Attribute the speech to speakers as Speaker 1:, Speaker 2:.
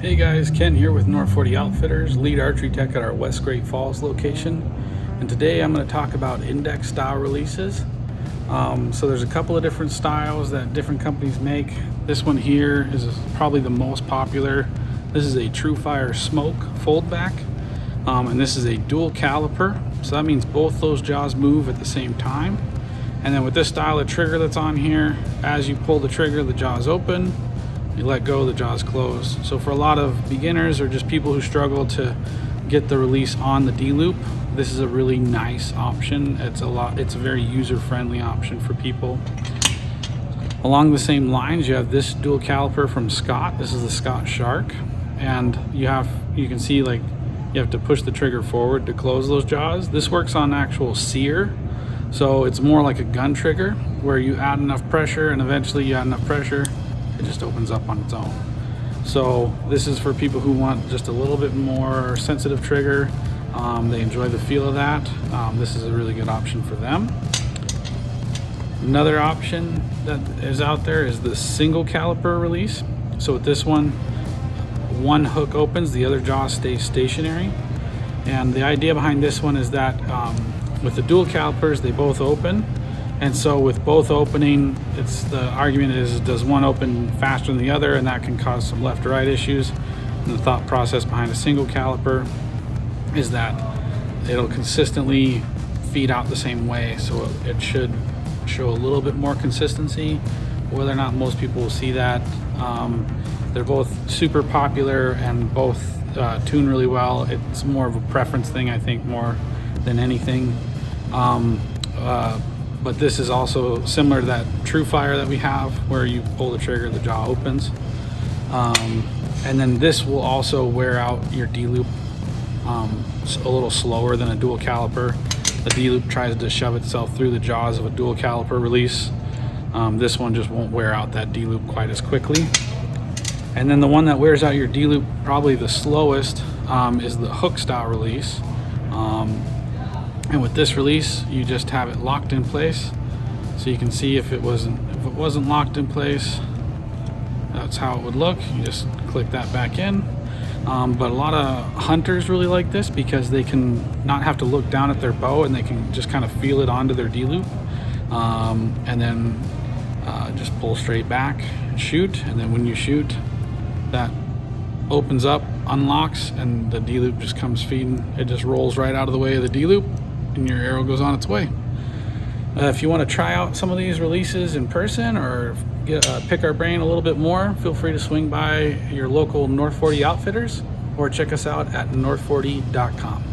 Speaker 1: Hey guys, Ken here with North 40 Outfitters, lead archery tech at our West Great Falls location. And today I'm going to talk about index style releases. So there's a couple of different styles that different companies make. This one here is probably the most popular. This is a Tru-Fire smoke foldback, and this is a dual caliper. So that means both those jaws move at the same time. And then with this style of trigger that's on here, as you pull the trigger, the jaws open. You let go, the jaws close. So for a lot of beginners or just people who struggle to get the release on the D-loop, this is a really nice option. It's a very user-friendly option for people. Along the same lines, you have this dual caliper from Scott. This is the Scott Shark, and you can see, like, you have to push the trigger forward to close those jaws. This works on actual sear, so it's more like a gun trigger where you add enough pressure, and eventually you add enough pressure, it just opens up on its own. So this is for people who want just a little bit more sensitive trigger. They enjoy the feel of that. This is a really good option for them. Another option that is out there is the single caliper release. So with this one hook opens, the other jaw stays stationary. And the idea behind this one is that with the dual calipers, they both open. And so with both opening, the argument is, does one open faster than the other, and that can cause some left to right issues. And the thought process behind a single caliper is that it'll consistently feed out the same way, so it should show a little bit more consistency. Whether or not most people will see that, they're both super popular and both tune really well. It's more of a preference thing, I think, more than anything. But this is also similar to that Tru-Fire that we have, where you pull the trigger, the jaw opens. And then this will also wear out your D-loop a little slower than a dual caliper. The D-loop tries to shove itself through the jaws of a dual caliper release. This one just won't wear out that D-loop quite as quickly. And then the one that wears out your D-loop probably the slowest is the hook style release. And with this release, you just have it locked in place. So you can see if it wasn't locked in place, that's how it would look. You just click that back in. But a lot of hunters really like this because they can not have to look down at their bow, and they can just kind of feel it onto their D-loop. And then just pull straight back and shoot. And then when you shoot, that opens up, unlocks, and the D-loop just comes feeding. It just rolls right out of the way of the D-loop, and your arrow goes on its way. If you want to try out some of these releases in person or pick our brain a little bit more, feel free to swing by your local North 40 Outfitters or check us out at north40.com.